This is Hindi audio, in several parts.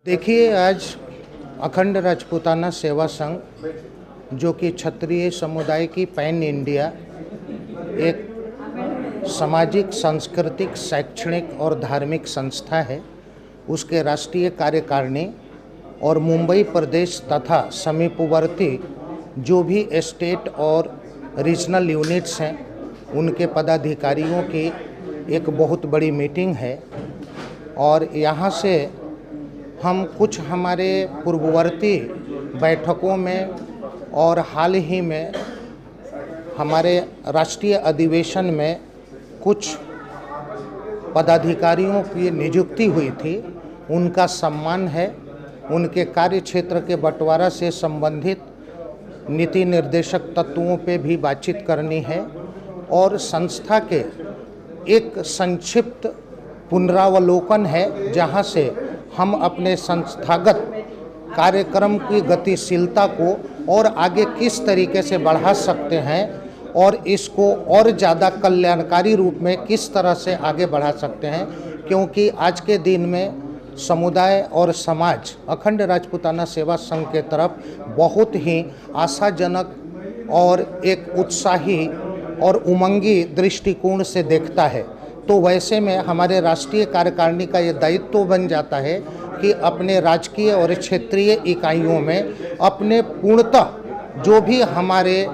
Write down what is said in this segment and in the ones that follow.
देखिए, आज अखंड राजपूताना सेवा संघ जो कि क्षत्रिय समुदाय की पैन इंडिया एक सामाजिक, सांस्कृतिक, शैक्षणिक और धार्मिक संस्था है, उसके राष्ट्रीय कार्यकारिणी और मुंबई प्रदेश तथा समीपवर्ती जो भी स्टेट और रीजनल यूनिट्स हैं उनके पदाधिकारियों की एक बहुत बड़ी मीटिंग है। और यहाँ से हम कुछ हमारे पूर्ववर्ती बैठकों में और हाल ही में हमारे राष्ट्रीय अधिवेशन में कुछ पदाधिकारियों की नियुक्ति हुई थी, उनका सम्मान है। उनके कार्य क्षेत्र के बंटवारा से संबंधित नीति निर्देशक तत्वों पे भी बातचीत करनी है और संस्था के एक संक्षिप्त पुनरावलोकन है, जहां से हम अपने संस्थागत कार्यक्रम की गतिशीलता को और आगे किस तरीके से बढ़ा सकते हैं और इसको और ज़्यादा कल्याणकारी रूप में किस तरह से आगे बढ़ा सकते हैं, क्योंकि आज के दिन में समुदाय और समाज अखंड राजपूताना सेवा संघ के तरफ बहुत ही आशाजनक और एक उत्साही और उमंगी दृष्टिकोण से देखता है। तो वैसे में हमारे राष्ट्रीय कार्यकारिणी का ये दायित्व बन जाता है कि अपने राजकीय और क्षेत्रीय इकाइयों में अपने पूर्णतः जो भी हमारे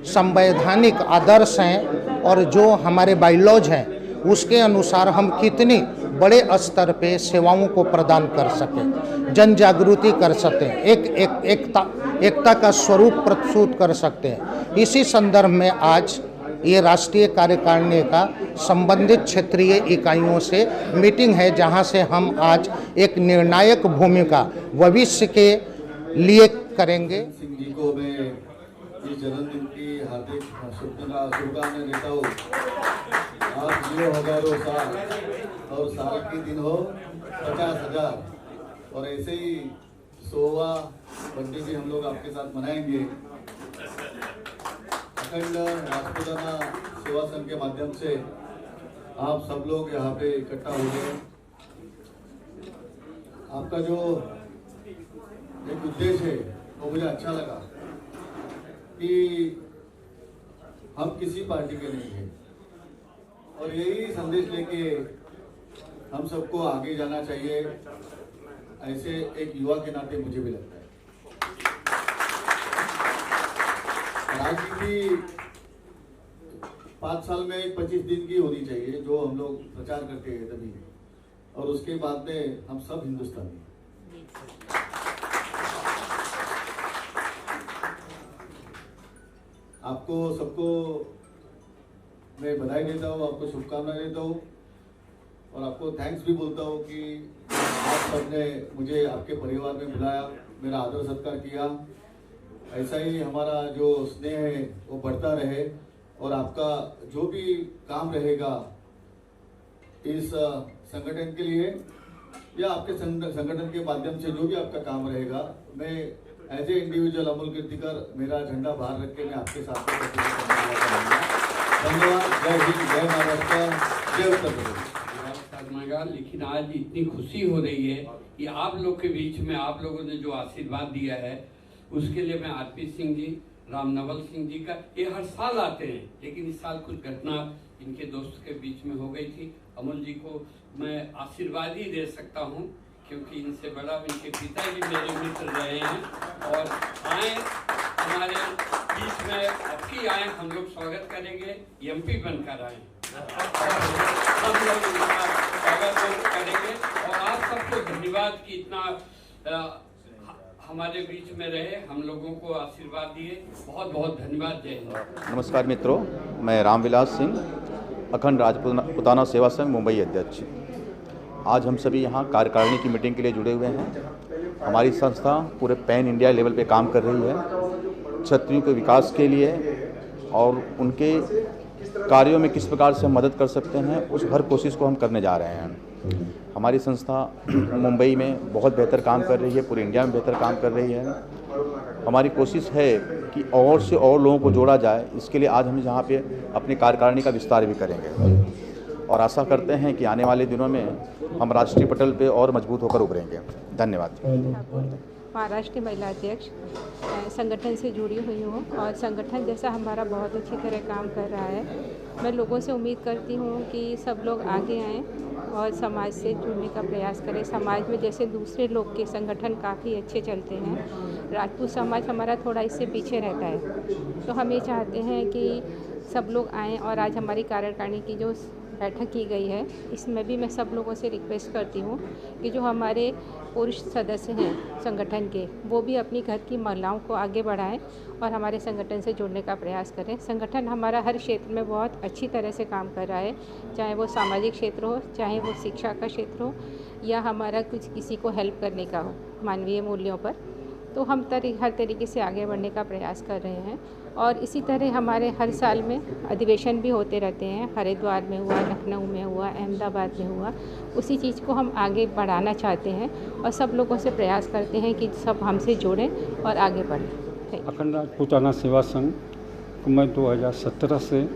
संवैधानिक आदर्श हैं और जो हमारे बाइलॉज हैं उसके अनुसार हम कितनी बड़े स्तर पे सेवाओं को प्रदान कर सकें, जन जागृति कर सकते हैं, एकता का स्वरूप प्रस्तुत कर सकते हैं। इसी संदर्भ में आज ये राष्ट्रीय कार्यकारिणी का संबंधित क्षेत्रीय इकाइयों से मीटिंग है, जहां से हम आज एक निर्णायक भूमिका भविष्य के लिए करेंगे। सिंह जी को मैं इस जन्मदिन की हार्दिक शुभकामनाएं देता हूँ। आप जियो हजारों साल और साल के दिन हो 50,000 और ऐसे ही 100वां बर्थडे भी हम लोग आपके साथ मनाएंगे। अखंड राजपूताना सेवा संघ के माध्यम से आप सब लोग यहाँ पे इकट्ठा हो गए। आपका जो एक उद्देश्य है वो मुझे अच्छा लगा कि हम किसी पार्टी के नहीं हैं और यही संदेश लेके हम सबको आगे जाना चाहिए, ऐसे एक युवा के नाते मुझे भी लगता है। राजनीति 5 साल में 25 दिन की होनी चाहिए, जो हम लोग प्रचार करते हैं तभी, और उसके बाद में हम सब हिंदुस्तानी। आपको सबको मैं बधाई देता हूँ, आपको शुभकामनाएं देता हूँ और आपको थैंक्स भी बोलता हूँ कि आप सबने मुझे आपके परिवार में बुलाया, मेरा आदर सत्कार किया। ऐसा ही हमारा जो स्नेह है वो बढ़ता रहे और आपका जो भी काम रहेगा इस संगठन के लिए या आपके संगठन के माध्यम से जो भी आपका काम रहेगा, मैं as a individual Amol Kirtikar मेरा झंडा बाहर रख के मैं आपके साथ धन्यवाद। जय हिंद, जय महाराष्ट्र, जय उत्तर प्रदेश। लेकिन आज इतनी खुशी हो रही है कि आप लोग के बीच में आप लोगों ने जो आशीर्वाद दिया है उसके लिए मैं आरपी सिंह जी, रामनवल सिंह जी का, ये हर साल आते हैं, लेकिन इस साल कुछ घटना इनके दोस्त के बीच में हो गई थी। अमूल जी को मैं आशीर्वाद ही दे सकता हूँ क्योंकि इनसे बड़ा इनके पिताजी मेरे मित्र रहे हैं और आए हमारे बीच में, आपकी आए, हम लोग स्वागत करेंगे, एमपी बनकर आए हम लोग इनका स्वागत करेंगे और आप सबको धन्यवाद कि इतना हमारे बीच में रहे, हम लोगों को आशीर्वाद दिए, बहुत बहुत धन्यवाद। जय हिंद। नमस्कार मित्रों, मैं रामविलास सिंह, अखंड राजपूताना सेवा संघ मुंबई अध्यक्ष। आज हम सभी यहाँ कार्यकारिणी की मीटिंग के लिए जुड़े हुए हैं। हमारी संस्था पूरे पैन इंडिया लेवल पे काम कर रही है क्षत्रियों के विकास के लिए और उनके कार्यों में किस प्रकार से हम मदद कर सकते हैं, उस हर कोशिश को हम करने जा रहे हैं। हमारी संस्था मुंबई में बहुत बेहतर काम कर रही है, पूरे इंडिया में बेहतर काम कर रही है। हमारी कोशिश है कि और से और लोगों को जोड़ा जाए, इसके लिए आज हम यहाँ पे अपनी कार्यकारिणी का विस्तार भी करेंगे और आशा करते हैं कि आने वाले दिनों में हम राष्ट्रीय पटल पे और मजबूत होकर उभरेंगे। धन्यवाद। महाराष्ट्र की महिला अध्यक्ष संगठन से जुड़ी हुई हूँ और संगठन जैसा हमारा बहुत अच्छी तरह काम कर रहा है। मैं लोगों से उम्मीद करती हूँ कि सब लोग आगे आएँ और समाज से जुड़ने का प्रयास करें। समाज में जैसे दूसरे लोग के संगठन काफ़ी अच्छे चलते हैं, राजपूत समाज हमारा थोड़ा इससे पीछे रहता है, तो हम ये चाहते हैं कि सब लोग आएँ। और आज हमारी कार्यकारिणी की जो बैठक की गई है, इसमें भी मैं सब लोगों से रिक्वेस्ट करती हूँ कि जो हमारे पुरुष सदस्य हैं संगठन के, वो भी अपनी घर की महिलाओं को आगे बढ़ाएं और हमारे संगठन से जुड़ने का प्रयास करें। संगठन हमारा हर क्षेत्र में बहुत अच्छी तरह से काम कर रहा है, चाहे वो सामाजिक क्षेत्र हो, चाहे वो शिक्षा का क्षेत्र हो, या हमारा कुछ किसी को हेल्प करने का हो मानवीय मूल्यों पर। तो हम हर तरीके से आगे बढ़ने का प्रयास कर रहे हैं। और इसी तरह हमारे हर साल में अधिवेशन भी होते रहते हैं। हरिद्वार में हुआ, लखनऊ में हुआ, अहमदाबाद में हुआ। उसी चीज़ को हम आगे बढ़ाना चाहते हैं और सब लोगों से प्रयास करते हैं कि सब हमसे जुड़ें और आगे बढ़ें। अखंड राजपूताना सेवा संघ मैं 2017 से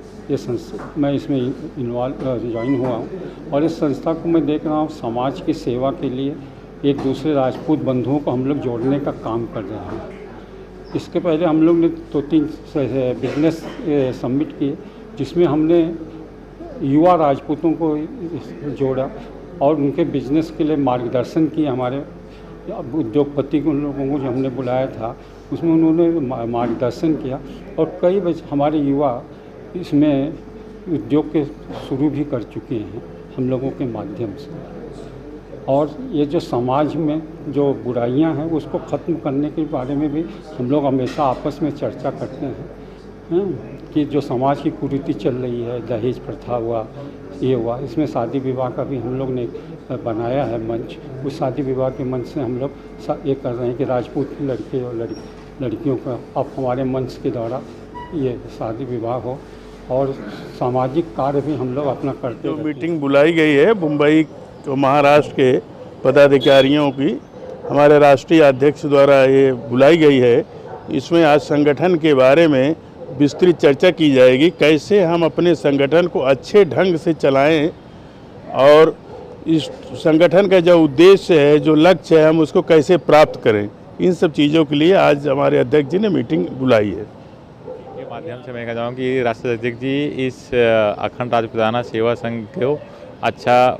मैं इसमें ज्वाइन हुआ हूँ और इस संस्था को मैं देख रहा हूँ समाज की सेवा के लिए एक दूसरे राजपूत बंधुओं को हम लोग जोड़ने का काम कर रहे हैं। इसके पहले हम लोग ने 2-3 बिजनेस समिट किए, जिसमें हमने युवा राजपूतों को जोड़ा और उनके बिजनेस के लिए मार्गदर्शन किया। हमारे उद्योगपति उन लोगों को जो हमने बुलाया था, उसमें उन्होंने मार्गदर्शन किया और कई हमारे युवा इसमें उद्योग के शुरू भी कर चुके हैं हम लोगों के माध्यम से। और ये जो समाज में जो बुराइयां हैं उसको ख़त्म करने के बारे में भी हम लोग हमेशा आपस में चर्चा करते हैं कि जो समाज की कुरीति चल रही है, दहेज प्रथा हुआ, ये हुआ, इसमें शादी विवाह का भी हम लोग ने बनाया है मंच। उस शादी विवाह के मंच से हम लोग ये कर रहे हैं कि राजपूत लड़के और लड़कियों का अब हमारे मंच के द्वारा ये शादी विवाह हो और सामाजिक कार्य भी हम लोग अपना करते हैं। जो मीटिंग बुलाई गई है मुंबई तो महाराष्ट्र के पदाधिकारियों की हमारे राष्ट्रीय अध्यक्ष द्वारा ये बुलाई गई है, इसमें आज संगठन के बारे में विस्तृत चर्चा की जाएगी। कैसे हम अपने संगठन को अच्छे ढंग से चलाएं और इस संगठन का जो उद्देश्य है, जो लक्ष्य है, हम उसको कैसे प्राप्त करें, इन सब चीज़ों के लिए आज हमारे अध्यक्ष जी ने मीटिंग बुलाई है। के माध्यम से मैं कहना चाहूँगा कि राष्ट्रीय अध्यक्ष जी इस अखंड राजपूताना सेवा संघ को अच्छा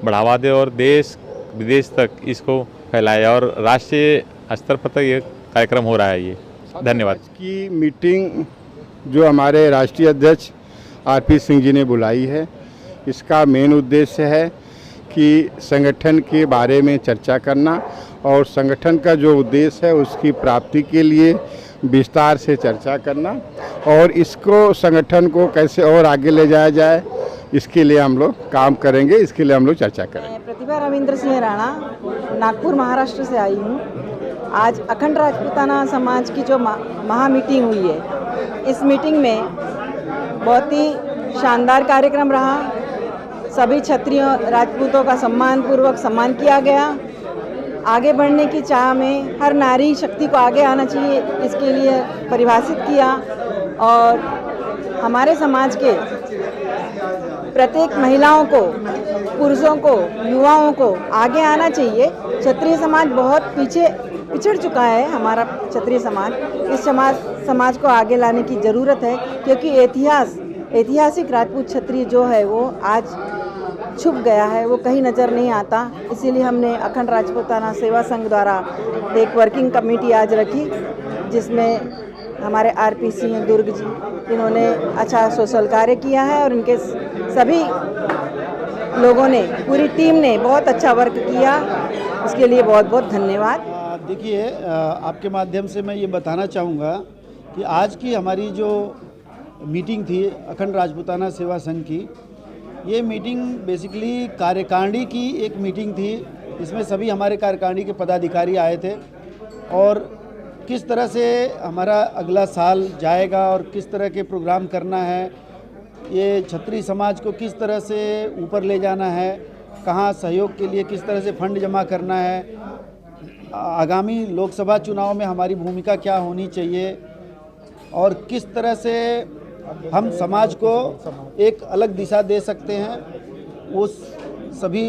बढ़ावा दे और देश विदेश तक इसको फैलाए और राष्ट्रीय स्तर पर तक ये कार्यक्रम हो रहा है। ये धन्यवाद। आज की मीटिंग जो हमारे राष्ट्रीय अध्यक्ष आरपी सिंह जी ने बुलाई है, इसका मेन उद्देश्य है कि संगठन के बारे में चर्चा करना और संगठन का जो उद्देश्य है उसकी प्राप्ति के लिए विस्तार से चर्चा करना और इसको संगठन को कैसे और आगे ले जाया जाए, इसके लिए हम लोग काम करेंगे, इसके लिए हम लोग चर्चा करेंगे। प्रतिभा रविंद्र सिंह राणा, नागपुर महाराष्ट्र से आई हूँ। आज अखंड राजपूताना समाज की जो महा मीटिंग हुई है, इस मीटिंग में बहुत ही शानदार कार्यक्रम रहा। सभी क्षत्रियों राजपूतों का सम्मानपूर्वक सम्मान किया गया। आगे बढ़ने की चाह में हर नारी शक्ति को आगे आना चाहिए, इसके लिए परिभाषित किया और हमारे समाज के प्रत्येक महिलाओं को, पुरुषों को, युवाओं को आगे आना चाहिए। क्षत्रिय समाज बहुत पिछड़ चुका है। हमारा क्षत्रिय समाज, इस समाज को आगे लाने की ज़रूरत है, क्योंकि ऐतिहासिक राजपूत क्षत्रिय जो है वो आज छुप गया है, वो कहीं नज़र नहीं आता। इसीलिए हमने अखंड राजपूताना सेवा संघ द्वारा एक वर्किंग कमेटी आज रखी, जिसमें हमारे आरपी सिंह दुर्ग जी, इन्होंने अच्छा सोशल कार्य किया है और इनके सभी लोगों ने, पूरी टीम ने बहुत अच्छा वर्क किया। उसके लिए बहुत बहुत धन्यवाद। देखिए, आपके माध्यम से मैं ये बताना चाहूँगा कि आज की हमारी जो मीटिंग थी अखंड राजपूताना सेवा संघ की, ये मीटिंग बेसिकली कार्यकारिणी की एक मीटिंग थी। इसमें सभी हमारे कार्यकारिणी के पदाधिकारी आए थे और किस तरह से हमारा अगला साल जाएगा और किस तरह के प्रोग्राम करना है, ये क्षत्रिय समाज को किस तरह से ऊपर ले जाना है, कहाँ सहयोग के लिए किस तरह से फंड जमा करना है, आगामी लोकसभा चुनाव में हमारी भूमिका क्या होनी चाहिए और किस तरह से हम समाज को एक अलग दिशा दे सकते हैं, उस सभी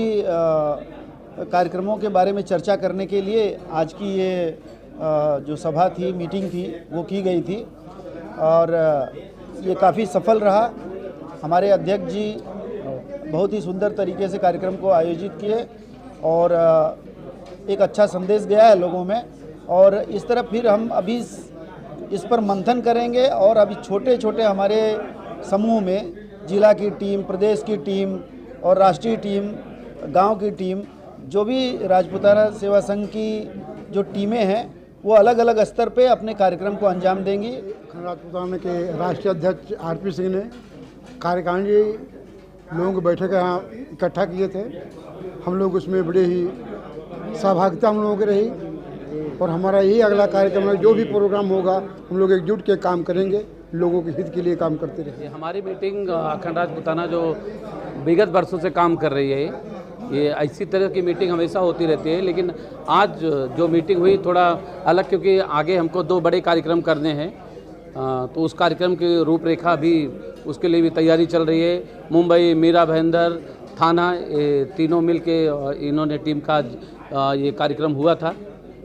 कार्यक्रमों के बारे में चर्चा करने के लिए आज की ये जो सभा थी, मीटिंग थी, वो की गई थी और ये काफ़ी सफल रहा। हमारे अध्यक्ष जी बहुत ही सुंदर तरीके से कार्यक्रम को आयोजित किए और एक अच्छा संदेश गया है लोगों में। और इस तरह फिर हम अभी इस पर मंथन करेंगे और अभी छोटे छोटे हमारे समूह में जिला की टीम, प्रदेश की टीम और राष्ट्रीय टीम, गांव की टीम, जो भी राजपूताना सेवा संघ की जो टीमें हैं वो अलग अलग स्तर पे अपने कार्यक्रम को अंजाम देंगी। राजपूताना के राष्ट्रीय अध्यक्ष आरपी सिंह ने कार्यकारिणी लोगों की बैठक यहाँ इकट्ठा किए थे। हम लोग उसमें बड़े ही सहभागिता हम लोगों की रही और हमारा यही अगला कार्यक्रम है, जो भी प्रोग्राम होगा हम लोग एकजुट के काम करेंगे, लोगों के हित के लिए काम करते रहेंगे। हमारी मीटिंग अखंड राजपूताना जो विगत वर्षों से काम कर रही है, ये इसी तरह की मीटिंग हमेशा होती रहती है, लेकिन आज जो मीटिंग हुई थोड़ा अलग, क्योंकि आगे हमको 2 बड़े कार्यक्रम करने हैं। तो उस कार्यक्रम की रूपरेखा भी, उसके लिए भी तैयारी चल रही है। मुंबई, मीरा भाईंदर, थाना, ये तीनों मिल के इन्होंने टीम का ये कार्यक्रम हुआ था,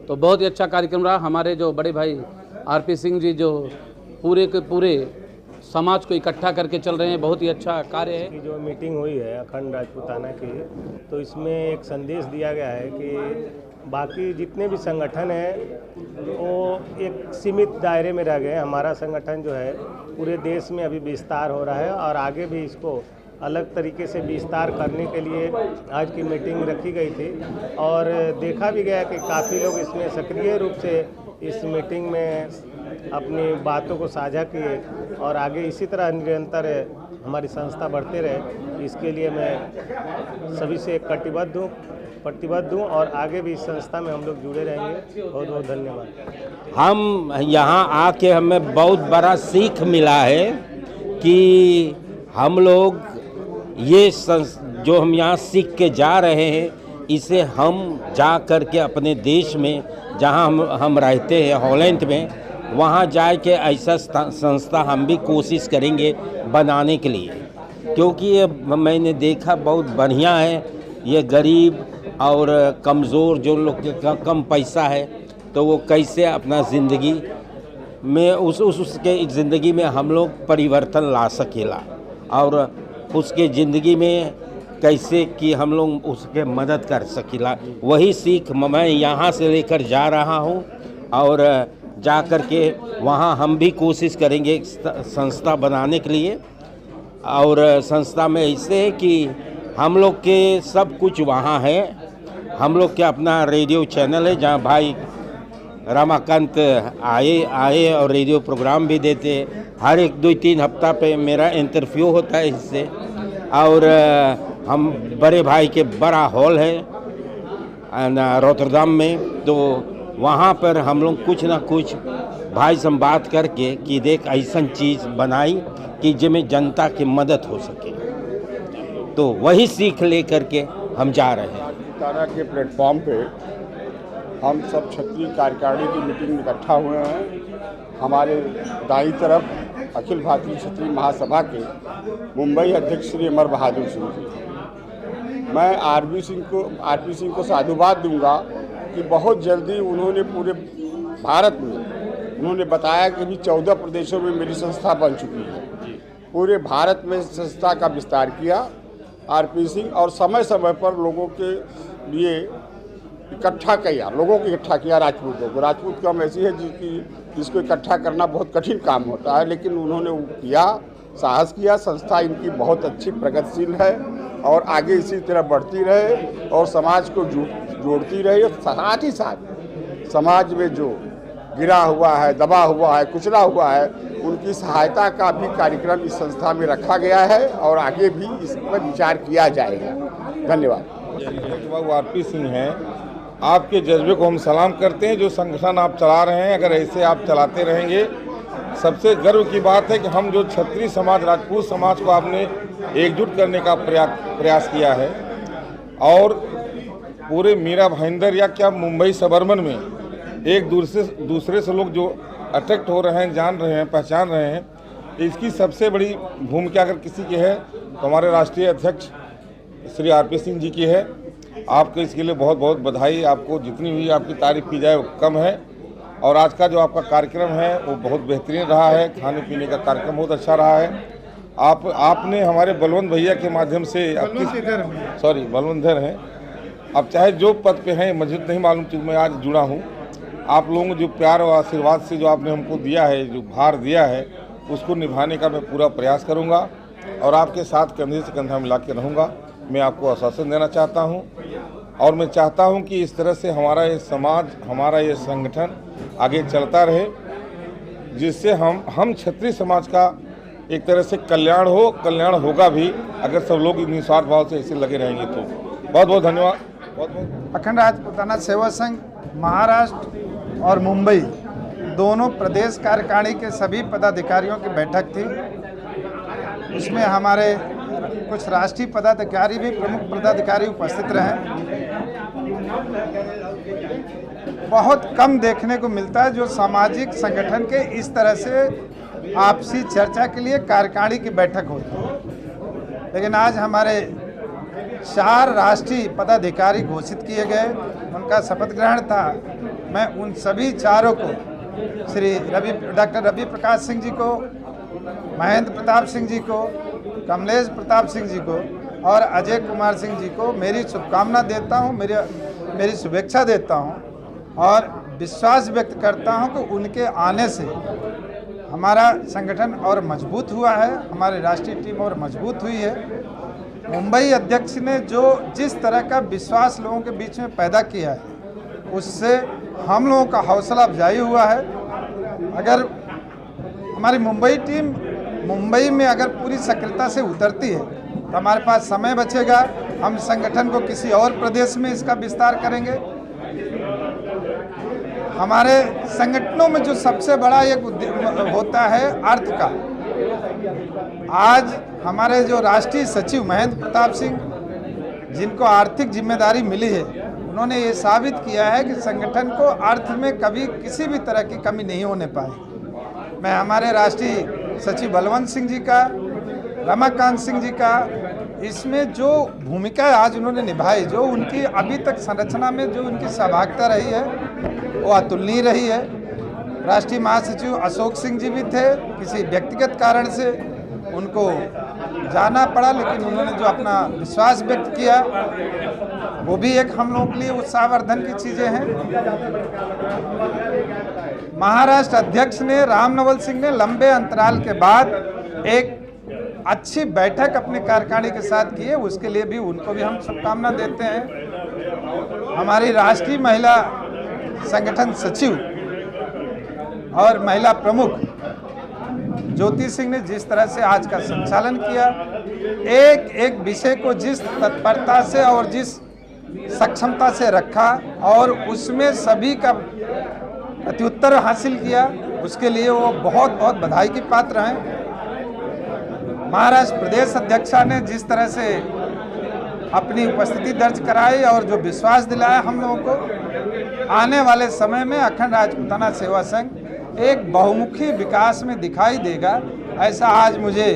तो बहुत ही अच्छा कार्यक्रम रहा। हमारे जो बड़े भाई आरपी सिंह जी जो पूरे के पूरे समाज को इकट्ठा करके चल रहे हैं, बहुत ही अच्छा कार्य है। जो मीटिंग हुई है अखंड राजपूताना की, तो इसमें एक संदेश दिया गया है कि बाकी जितने भी संगठन हैं वो एक सीमित दायरे में रह गए। हमारा संगठन जो है पूरे देश में अभी विस्तार हो रहा है और आगे भी इसको अलग तरीके से विस्तार करने के लिए आज की मीटिंग रखी गई थी और देखा भी गया कि काफ़ी लोग इसमें सक्रिय रूप से इस मीटिंग में अपनी बातों को साझा किए और आगे इसी तरह निरंतर हमारी संस्था बढ़ते रहे, इसके लिए मैं सभी से प्रतिबद्ध हूँ और आगे भी इस संस्था में हम लोग जुड़े रहेंगे। बहुत बहुत धन्यवाद। हम यहाँ आके हमें बहुत बड़ा सीख मिला है कि हम लोग ये जो हम यहाँ सीख के जा रहे हैं, इसे हम जा कर के अपने देश में जहाँ हम रहते हैं हॉलैंड में, वहाँ जा के ऐसा संस्था हम भी कोशिश करेंगे बनाने के लिए, क्योंकि ये मैंने देखा बहुत बढ़िया है। ये गरीब और कमज़ोर जो लोग के कम पैसा है, तो वो कैसे अपना ज़िंदगी में उसके ज़िंदगी में हम लोग परिवर्तन ला सकेला और उसके ज़िंदगी में कैसे कि हम लोग उसके मदद कर सकेला, वही सीख मैं यहाँ से लेकर जा रहा हूँ और जा कर के वहाँ हम भी कोशिश करेंगे संस्था बनाने के लिए। और संस्था में ऐसे है कि हम लोग के सब कुछ वहाँ है। हम लोग के अपना रेडियो चैनल है जहाँ भाई रमाकांत आए और रेडियो प्रोग्राम भी देते हैं। हर 1-2-3 हफ्ता पे मेरा इंटरव्यू होता है इससे। और हम बड़े भाई के बड़ा हॉल है रोटरडम में, तो वहाँ पर हम लोग कुछ ना कुछ भाई से बात करके कि देख ऐसा चीज़ बनाई कि जिसमें जनता की मदद हो सके, तो वही सीख ले करके हम जा रहे हैं। राजपूताना के प्लेटफॉर्म पे हम सब क्षत्रिय कार्यकारिणी की मीटिंग में इकट्ठा हुए हैं। हमारे दाईं तरफ अखिल भारतीय क्षत्रिय महासभा के मुंबई अध्यक्ष श्री अमर बहादुर सिंह जी। मैं आरपी सिंह को साधुवाद दूंगा कि बहुत जल्दी उन्होंने पूरे भारत में उन्होंने बताया कि अभी 14 प्रदेशों में मेरी संस्था बन चुकी है। पूरे भारत में संस्था का विस्तार किया आरपी सिंह और समय समय पर लोगों के लिए इकट्ठा किया राजपूतों को। राजपूत कम ऐसी है जिसको इकट्ठा करना बहुत कठिन काम होता है, लेकिन उन्होंने वो किया, साहस किया। संस्था इनकी बहुत अच्छी प्रगतिशील है और आगे इसी तरह बढ़ती रहे और समाज को जोड़ती रहे। और साथ ही साथ समाज में जो गिरा हुआ है, दबा हुआ है, कुचला हुआ है, उनकी सहायता का भी कार्यक्रम इस संस्था में रखा गया है और आगे भी इस पर विचार किया जाएगा। धन्यवाद। बाबू आरपी सिंह हैं, आपके जज्बे को हम सलाम करते हैं। जो संगठन आप चला रहे हैं, अगर ऐसे आप चलाते रहेंगे, सबसे गर्व की बात है कि हम जो क्षत्रिय समाज, राजपूत समाज को आपने एकजुट करने का प्रयास किया है और पूरे मीरा भाईंदर या क्या मुंबई सबर्मन में एक दूसरे से लोग जो अट्रैक्ट हो रहे हैं, जान रहे हैं, पहचान रहे हैं, इसकी सबसे बड़ी भूमिका अगर किसी की है तो हमारे राष्ट्रीय अध्यक्ष श्री आरपी सिंह जी की है। आपको इसके लिए बहुत बहुत बधाई। आपको जितनी भी आपकी तारीफ की जाए वो कम है। और आज का जो आपका कार्यक्रम है वो बहुत बेहतरीन रहा है। खाने पीने का कार्यक्रम बहुत अच्छा रहा है। आपने हमारे बलवंत भैया के माध्यम से बलवंतर हैं, अब चाहे जो पद पे हैं मुझे नहीं मालूम, क्योंकि मैं आज जुड़ा हूँ। आप लोगों को जो प्यार और आशीर्वाद से जो आपने हमको दिया है, जो भार दिया है, उसको निभाने का मैं पूरा प्रयास करूँगा और आपके साथ कंधे से कंधा मिला के रहूँगा। मैं आपको आश्वासन देना चाहता हूँ और मैं चाहता हूँ कि इस तरह से हमारा ये समाज, हमारा ये संगठन आगे चलता रहे, जिससे हम क्षत्रिय समाज का एक तरह से कल्याण होगा भी, अगर सब लोग निस्वार्थ भाव से ऐसे लगे रहेंगे तो। बहुत बहुत धन्यवाद। अखंड राजपूताना सेवा संघ महाराष्ट्र और मुंबई दोनों प्रदेश कार्यकारिणी के सभी पदाधिकारियों की बैठक थी। इसमें हमारे कुछ राष्ट्रीय पदाधिकारी भी, प्रमुख पदाधिकारी उपस्थित रहे। बहुत कम देखने को मिलता है जो सामाजिक संगठन के इस तरह से आपसी चर्चा के लिए कार्यकारिणी की बैठक होती है, लेकिन आज हमारे 4 राष्ट्रीय पदाधिकारी घोषित किए गए, उनका शपथ ग्रहण था। मैं उन सभी 4 को, श्री डॉक्टर रवि प्रकाश सिंह जी को, महेंद्र प्रताप सिंह जी को, कमलेश प्रताप सिंह जी को और अजय कुमार सिंह जी को मेरी शुभकामना देता हूं, मेरी शुभेच्छा देता हूं और विश्वास व्यक्त करता हूं कि उनके आने से हमारा संगठन और मजबूत हुआ है, हमारी राष्ट्रीय टीम और मजबूत हुई है। मुंबई अध्यक्ष ने जिस तरह का विश्वास लोगों के बीच में पैदा किया है, उससे हम लोगों का हौसला अफजाई हुआ है। अगर हमारी मुंबई टीम मुंबई में अगर पूरी सक्रियता से उतरती है तो हमारे पास समय बचेगा, हम संगठन को किसी और प्रदेश में इसका विस्तार करेंगे। हमारे संगठनों में जो सबसे बड़ा एक होता है अर्थ का, आज हमारे जो राष्ट्रीय सचिव महेंद्र प्रताप सिंह, जिनको आर्थिक जिम्मेदारी मिली है, उन्होंने ये साबित किया है कि संगठन को अर्थ में कभी किसी भी तरह की कमी नहीं होने पाई। मैं हमारे राष्ट्रीय सचिव बलवंत सिंह जी का, रमाकांत सिंह जी का, इसमें जो भूमिका आज उन्होंने निभाई, जो उनकी अभी तक संरचना में जो उनकी सहभागिता रही है वो अतुलनीय रही है। राष्ट्रीय महासचिव अशोक सिंह जी भी थे, किसी व्यक्तिगत कारण से उनको जाना पड़ा, लेकिन उन्होंने जो अपना विश्वास व्यक्त किया वो भी एक हम लोगों के लिए उत्साहवर्धन की चीज़ें हैं। महाराष्ट्र अध्यक्ष ने रामनवल सिंह ने लंबे अंतराल के बाद एक अच्छी बैठक अपने कार्यकारिणी के साथ की है, उसके लिए भी उनको भी हम शुभकामना देते हैं। हमारी राष्ट्रीय महिला संगठन सचिव और महिला प्रमुख ज्योति सिंह ने जिस तरह से आज का संचालन किया, एक विषय को जिस तत्परता से और जिस सक्षमता से रखा और उसमें सभी का प्रत्युत्तर हासिल किया, उसके लिए वो बहुत बहुत बधाई की पात्र हैं। महाराष्ट्र प्रदेश अध्यक्षा ने जिस तरह से अपनी उपस्थिति दर्ज कराई और जो विश्वास दिलाया हम लोगों को, आने वाले समय में अखंड राजपूताना सेवा संघ एक बहुमुखी विकास में दिखाई देगा, ऐसा आज मुझे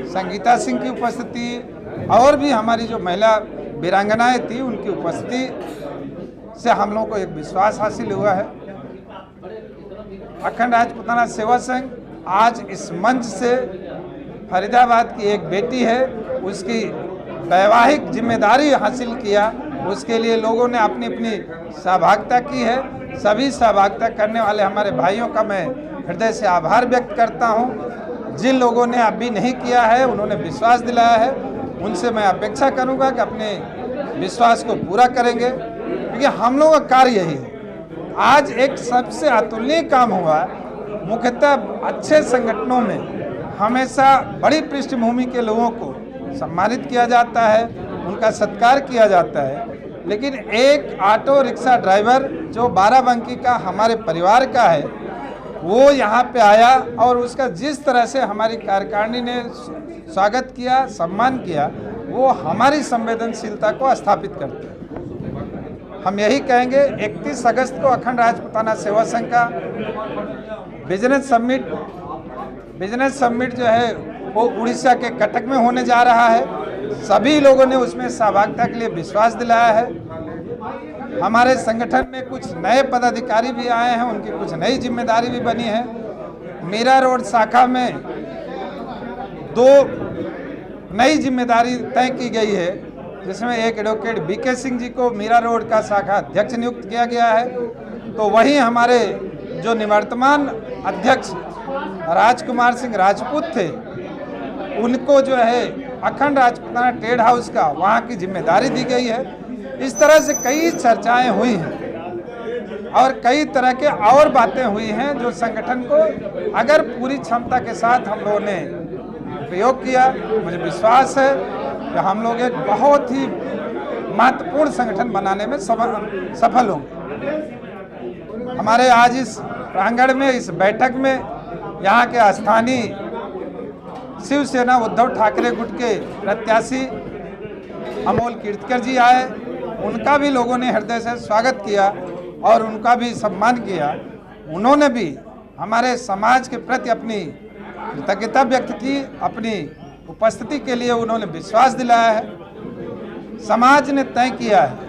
संगीता सिंह की उपस्थिति और भी हमारी जो महिला वीरांगनाएं थी उनकी उपस्थिति से हम लोगों को एक विश्वास हासिल हुआ है। अखंड राजपूताना सेवा संघ आज इस मंच से फरीदाबाद की एक बेटी है, उसकी वैवाहिक जिम्मेदारी हासिल किया, उसके लिए लोगों ने अपनी अपनी सहभागिता की है। सभी सहभागिता करने वाले हमारे भाइयों का मैं हृदय से आभार व्यक्त करता हूं। जिन लोगों ने अभी नहीं किया है, उन्होंने विश्वास दिलाया है, उनसे मैं अपेक्षा करूंगा कि अपने विश्वास को पूरा करेंगे, क्योंकि हम लोगों का कार्य यही है। आज एक सबसे अतुलनीय काम हुआ, मुख्यतः अच्छे संगठनों में हमेशा बड़ी पृष्ठभूमि के लोगों को सम्मानित किया जाता है, उनका सत्कार किया जाता है, लेकिन एक ऑटो रिक्शा ड्राइवर जो बाराबंकी का हमारे परिवार का है, वो यहाँ पे आया और उसका जिस तरह से हमारी कार्यकारिणी ने स्वागत किया, सम्मान किया, वो हमारी संवेदनशीलता को स्थापित करते हैं। हम यही कहेंगे, 31 अगस्त को अखंड राजपूताना सेवा संघ का बिजनेस समिट जो है वो उड़ीसा के कटक में होने जा रहा है। सभी लोगों ने उसमें सहभागिता के लिए विश्वास दिलाया है। हमारे संगठन में कुछ नए पदाधिकारी भी आए हैं, उनकी कुछ नई जिम्मेदारी भी बनी है। मीरा रोड शाखा में 2 नई जिम्मेदारी तय की गई है, जिसमें एक एडवोकेट बीके सिंह जी को मीरा रोड का शाखा अध्यक्ष नियुक्त किया गया है। तो वहीं हमारे जो निवर्तमान अध्यक्ष राजकुमार सिंह राजपूत थे, उनको जो है अखंड राजपूताना ट्रेड हाउस का वहाँ की जिम्मेदारी दी गई है। इस तरह से कई चर्चाएं हुई हैं और कई तरह के और बातें हुई हैं जो संगठन को अगर पूरी क्षमता के साथ हम लोगों ने प्रयोग किया, मुझे विश्वास है कि हम लोग एक बहुत ही महत्वपूर्ण संगठन बनाने में सफल होंगे। हमारे आज इस प्रांगण में, इस बैठक में यहाँ के स्थानीय शिवसेना उद्धव ठाकरे गुट के प्रत्याशी अमोल कीर्तिकर जी आए। उनका भी लोगों ने हृदय से स्वागत किया और उनका भी सम्मान किया। उन्होंने भी हमारे समाज के प्रति अपनी कृतज्ञता व्यक्त की, अपनी उपस्थिति के लिए उन्होंने विश्वास दिलाया है। समाज ने तय किया है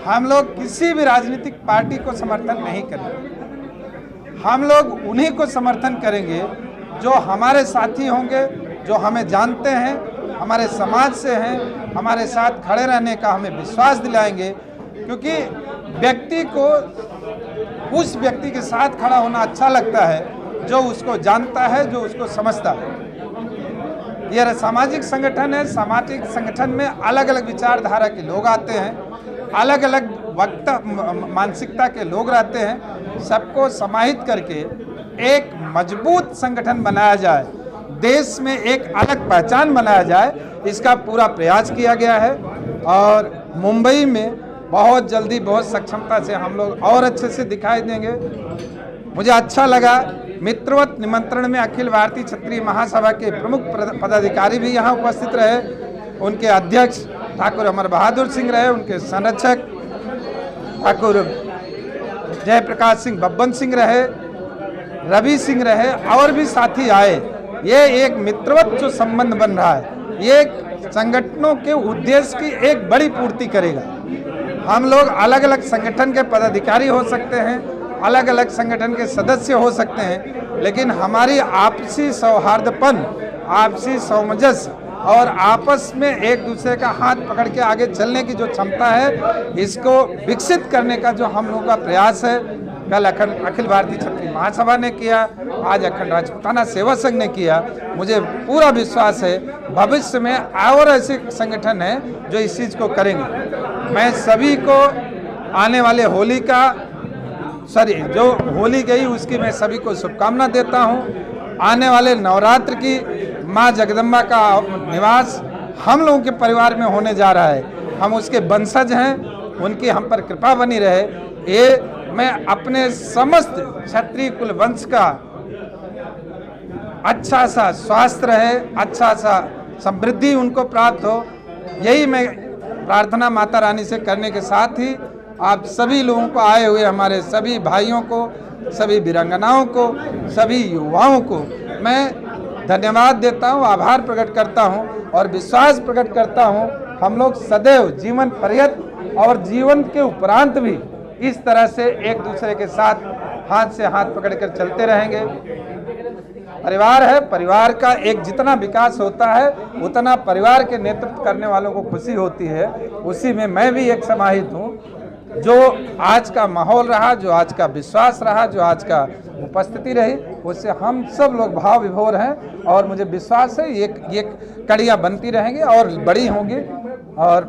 हम लोग किसी भी राजनीतिक पार्टी को समर्थन नहीं करेंगे। हम लोग उन्हीं को समर्थन करेंगे जो हमारे साथी होंगे, जो हमें जानते हैं, हमारे समाज से हैं, हमारे साथ खड़े रहने का हमें विश्वास दिलाएंगे। क्योंकि व्यक्ति को उस व्यक्ति के साथ खड़ा होना अच्छा लगता है जो उसको जानता है, जो उसको समझता है। यह सामाजिक संगठन है। सामाजिक संगठन में अलग अलग विचारधारा के लोग आते हैं, अलग अलग वक्ता मानसिकता के लोग रहते हैं। सबको समाहित करके एक मजबूत संगठन बनाया जाए, देश में एक अलग पहचान बनाया जाए, इसका पूरा प्रयास किया गया है। और मुंबई में बहुत जल्दी, बहुत सक्षमता से हम लोग और अच्छे से दिखाई देंगे। मुझे अच्छा लगा, मित्रवत निमंत्रण में अखिल भारतीय क्षत्रिय महासभा के प्रमुख पदाधिकारी भी यहाँ उपस्थित रहे। उनके अध्यक्ष ठाकुर अमर बहादुर सिंह रहे, उनके संरक्षक ठाकुर जयप्रकाश सिंह बब्बन सिंह रहे, रवि सिंह रहे, और भी साथी आए। ये एक मित्रवत जो संबंध बन रहा है, ये संगठनों के उद्देश्य की एक बड़ी पूर्ति करेगा। हम लोग अलग अलग संगठन के पदाधिकारी हो सकते हैं, अलग अलग संगठन के सदस्य हो सकते हैं, लेकिन हमारी आपसी सौहार्दपन, आपसी सामंजस्य और आपस में एक दूसरे का हाथ पकड़ के आगे चलने की जो क्षमता है, इसको विकसित करने का जो हम लोगों का प्रयास है, कल अखिल भारतीय क्षत्रिय महासभा ने किया, आज अखंड राजपूताना सेवा संघ ने किया। मुझे पूरा विश्वास है भविष्य में और ऐसे संगठन हैं जो इस चीज़ को करेंगे। मैं सभी को आने वाले होली का जो होली गई उसकी मैं सभी को शुभकामना देता हूँ। आने वाले नवरात्र की माँ जगदम्बा का निवास हम लोगों के परिवार में होने जा रहा है। हम उसके वंशज हैं, उनकी हम पर कृपा बनी रहे। ये मैं अपने समस्त क्षत्रिय कुल वंश का अच्छा सा स्वास्थ्य रहे, अच्छा सा समृद्धि उनको प्राप्त हो, यही मैं प्रार्थना माता रानी से करने के साथ ही आप सभी लोगों को, आए हुए हमारे सभी भाइयों को, सभी वीरांगनाओं को, सभी युवाओं को मैं धन्यवाद देता हूं, आभार प्रकट करता हूं और विश्वास प्रकट करता हूं हम लोग सदैव जीवन पर्यंत और जीवन के उपरांत भी इस तरह से एक दूसरे के साथ हाथ से हाथ पकड़कर चलते रहेंगे। परिवार है, परिवार का एक जितना विकास होता है उतना परिवार के नेतृत्व करने वालों को खुशी होती है। उसी में मैं भी एक समाहित हूँ। जो आज का माहौल रहा, जो आज का विश्वास रहा, जो आज का उपस्थिति रही, उससे हम सब लोग भाव विभोर हैं और मुझे विश्वास है ये कड़ियाँ बनती रहेंगी और बड़ी होंगी। और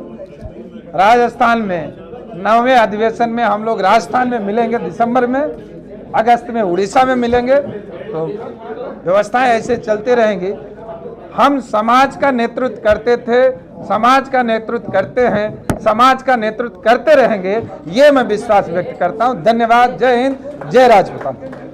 राजस्थान में 9वें अधिवेशन में हम लोग राजस्थान में मिलेंगे दिसंबर में, अगस्त में उड़ीसा में मिलेंगे, तो व्यवस्थाएं ऐसे चलते रहेंगी। हम समाज का नेतृत्व करते थे, समाज का नेतृत्व करते हैं, समाज का नेतृत्व करते रहेंगे, ये मैं विश्वास व्यक्त करता हूं। धन्यवाद। जय हिंद, जय राजपूताना।